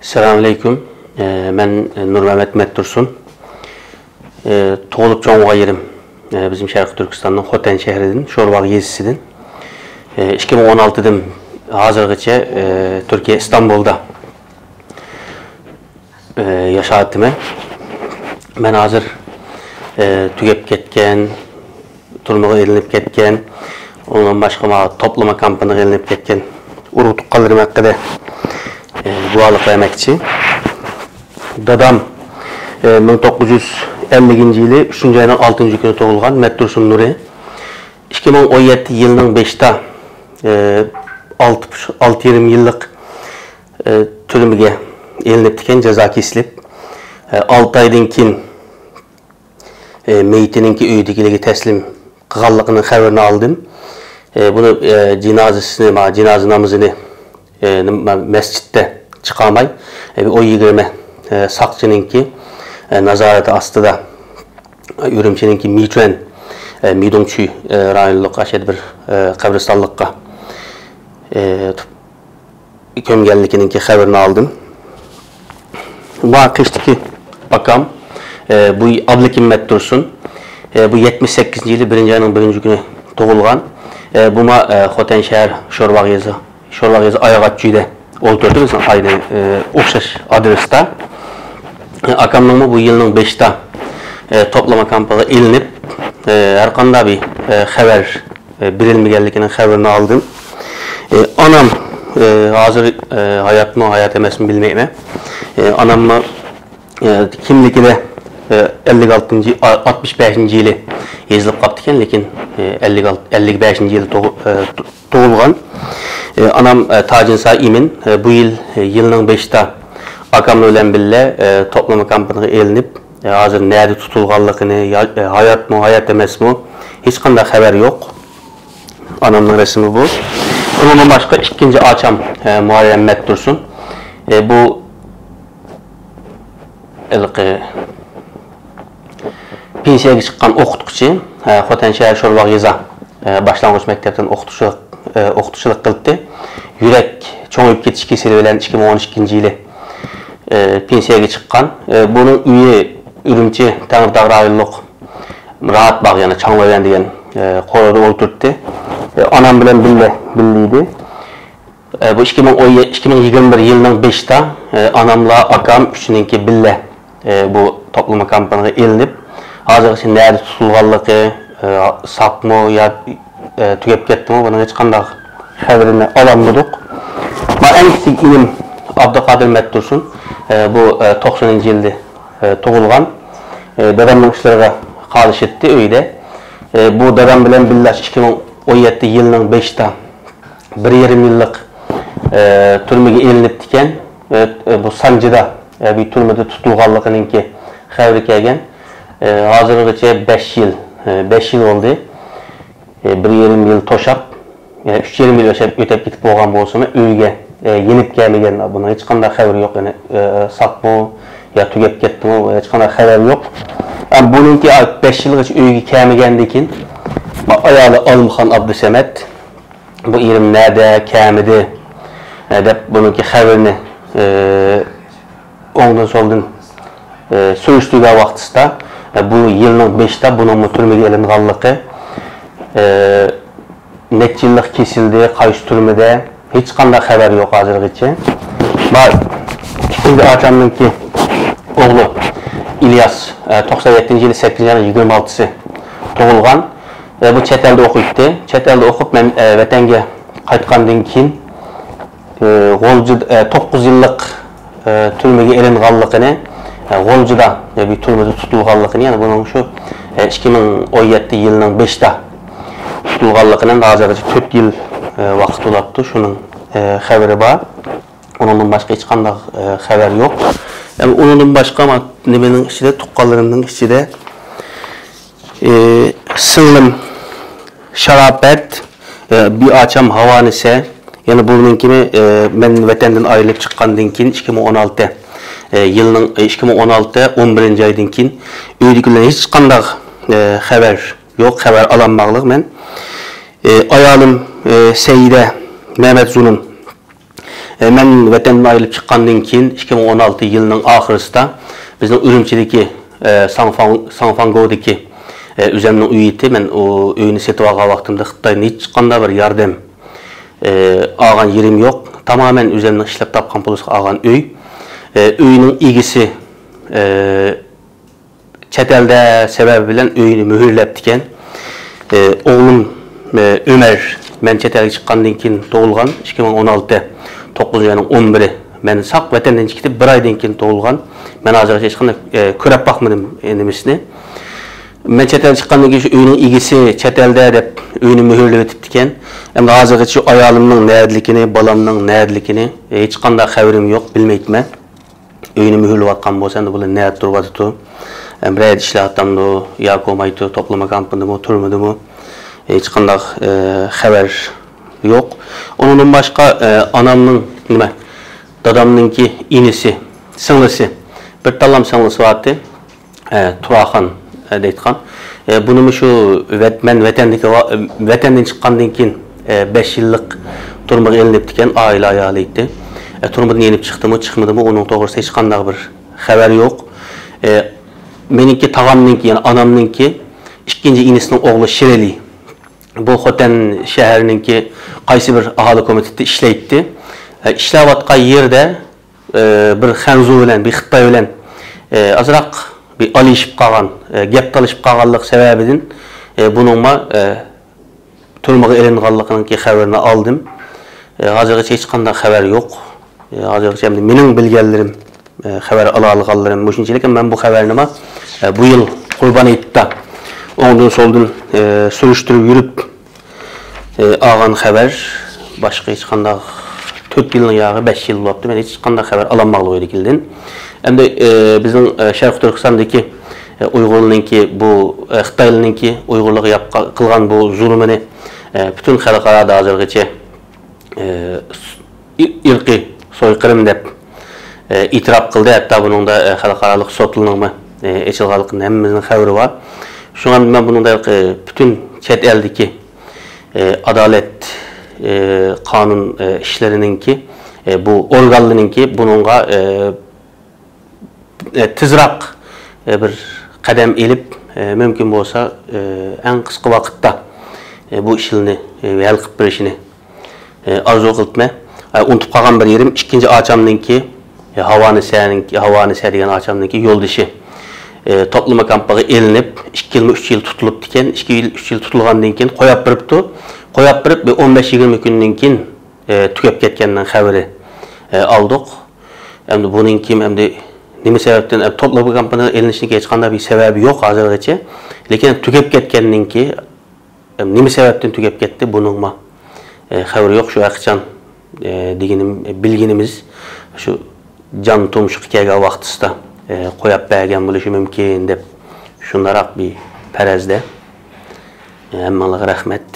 Selamünaleyküm. Ben Nur Mehmet Mettursun. Toğulup çoğunluğa yerim. Bizim Şarkı Türkistan'ın Hoten şehri'nin, Şorbağ gezisi'nin. 2016'dım hazırgıça Türkiye İstanbul'da yaşattım. Ben hazır tügep ketken, turnuğa elinip ketken, ondan başka toplama kampına elinip ketken, urutuk kaldırım hakkında bu alık emekçi. Dadam 1950 yılı 3. ayının 6. günü doğulgan Mettursun Nuri. 2017 yılının 5'te 6-20 yıllık türümüge elinip diken ceza kesilip 6 aydan keyin meyitininki öydekiligi teslim kıgallıqının haberini aldım. Bunu cenaze namazını mescitte çıkamay. O 20 sakçınınki nazareti astıda Ürümçininki Miçuen Midongçuy rayonluq aşed bir kabristanlıqqa kömgenlikininki haberini aldım. Bu kıştaki akam bu Ablekim Mettursun. Bu 78. yılı 1. ayının 1. günü doğulgan. Buma Hoten şehir Şorbağ yazı Ayağatçı'yda olturdu. Bizim aynı okşaş adreste. Akamın bu yılının 5'te toplama kampına elinip her kanda bir haber birilmegenlikinin haberini aldım. Anam hazır hayat mı hayat emez mi bilmeyim. Anam kimlikle 65. yılı yazılıp kaptıken lekin 55. yılı doğulgan. Anam Tacınsa İmin bu yılının 5'te akamla ölen bile toplama kampına elinip hazır nerede tutulganlıkını hayat mı hayat emez mi hiç kanda haber yok. Anamın resmi bu. Onun başka ikinci açam Muharrem Mettursun. Bu pensiyaya çıkan okutkuçu Hoten şehir Şorbağ Yeza başlangıç mektepten okutuşuluk kıldı. Yürek çoğuyup ketiş kesili bilen 2012. yılı pensiyaya çıkan. Bunun üye Ürümçi Tanrıdağ rayonluq rahat bağ yani Çanlıören diyen koruda oturttu. Anam bilen billiydi. Bu 2021 yılının 5'te anamla akam üçüninki bille bu toplama kampına elinip hazır için nerede tutulganlığı sap mı ya tügep ketdi mi bunun hiç kandak haberini alamadık. En küçük ilim Abdülkadir Mettursun bu 90. yılda doğulgan. Dadamın işlerine kalış etti öyle. Bu dadam bilen billaş 2017 yılının 5'te 1,5 yıllık türmege elinip diken bu Sancı'da bir türmede tutulganlığınınki haberi kelgen. Hazırlıkça 5 yıl oldu. 1,5 yıl toşap 3,5 yıl ötep gitip olgan bolsa öyge yenip gelmegen buna hiç kандай haber yok yani sap mı ya tügep ketdi mi hiç kандай haber yok. Bununki 5 yılgacha öyge kelmegendekin ayalı Almıhan Abdüsemet bu irim nerede kelmedi dep bununki haberini ondan soldan söýüşdüge wagtysda bu yılının 5'te bunun türmege elinganlygy neçe yıllık kesildi, kayış türmede hiç kanda haber yok hazırgıça. Var ikinci açamınki oğlu İlyas 97. yılı 8. ayının 26'sı doğulgan. Bu çet elde okuydu. Çet elde okup ben vatanga qaytkandan keyin 9 yıllık türmege elinganlygını Golcuda bir türmede tutulganlygını yani bunun şu 2017 yılının 5'te tutulganlygının hazırgıça 4 yıl vaqt olaptı. Şunun haberi var. Ondan başka hiç kanday haber yok. Yani ondan başka ama nemenin içinde tuqqanlarının içinde sınlım şarapet bir açam havanise yani bunun kimi ben vatenden ayrılıp çıkkandan keyin 2016 yılının 2016 11. aydan keyin öýdükler hiç kanday haber yok, haber alanmaqlyk men ayalım Seyide Mehmet Zulum Men vatandan ayrılıp çıkkandan keyin 2016 yılının ahırısında bizning Ürümçideki Sanfango'daki üzemnin uyiti, men o öyünü setip algan vaqtimda Xitaydan hiç qanda bir yardım algan yerim yok. Tamamen üzemnin işlep tapkan pulga algan öy. Öyünün igisi chet elde sebebi bilen öyünü mühürlep diken. Oğlum Ömer men chet elge chiqqandan keyin tug'ilgan 2016 9 ayning 11'i. Men saq vatandan chiqib 1 aydan keyin tug'ilgan. Men hozirgacha hech qanday ko'rib baqmadim nimasini. Men chet elga chiqqandan keyin shu uyning egisi chet elda deb uyni mühürlep etibdi ekan. Endi hozirgacha shu ayolimning närdligini, balamning närdligini hech qanday xabarim yo'q, bilmayman. Uyni mühürlep atgan bo'lsa, endi bular närt turibdi. Birayda ishlayotgandi, yo ko'maydi, to'plama kampindimi, turmadimi? Hiç qanday xabar yo'q. Ondan başqa anamning nima? Dadamninki inisi, singlisi, bir talam singlisi vardı. Turaxan deytgan. Bunu şu men vatandan chiqqandan keyin 5 yillik turmuş elinib diken aile ayali idi. Turmudan yenip chiqdimi, chiqmadimi, onun to'g'risida hech qanday bir xabar yo'q. Meniki tağamninki, yani anamninki ikkinchi inisining o'g'li Shireli. Bu Xotan şəhərininki qaysı bir ahali komiteti işləyirdi. İşləvatqan yerdə bir Xanzu bilan, bir Xitay bilan azraq bir alışıb qalğan, gap talışıb qalğanlıq səbəbindən bununla turmuğa elinğanlığının xəbərini aldım. Hazırgacha heç qanday xəbər yo'q. Hazırgacha mening bilganlarim xəbər ala alğanlarım müşinçilik, men bu xəbərini bu yıl Qurban Aytda ondan soldun sürüştürüp yürüp algan xabar başqa hiç qanday 4 yılın yağı 5 yıl oldu. Ben hiç qanday xabar alanmaqlı oydu kilden. Hem de bizim Şərq Türkistandaki Uygurlarınki bu Xitaylılarınki Uygurluğa qılğan bu zulmünü bütün xalqara hazırgacha irqi soyqırım dep itiraf qıldı. Hatta bunun da xalqaralıq sotlunun eçilğanlığının hemmimizin xəbəri var. Şu an ben bunun da bütün chet eldeki adalet kanun işlerininki bu organlarınki bununla tezrak bir kadem elip mümkün olsa en kısa vakitte bu işini hal qilib berishini arzu qilibman. Unutup qolgan bir yerim ikkinchi achamninki havani degan achamninki yo'ldoshi toplama kampına elinip 2 yıl 3 yıl tutulup diken 2 yıl 3 yıl tutulgandan keyin qo'yib beribdi. Qo'yib berib 15-20 kundan keyin tugab ketgandan xabari aldık. Endi buningki endi nima sababdan toplama kampına elinishiga hech qanday bir sababi yo'q hozirgacha. Lekin tugab ketgandan keyin nima sababdan tugab ketdi buningma xabari yo'q. Shu vaqtdan deganim bilginimiz shu jon tumshuq kelgan vaqtida qo'yib bergan bo'lishi mumkin deb shundaroq bir farazda. Hammalarga rahmat.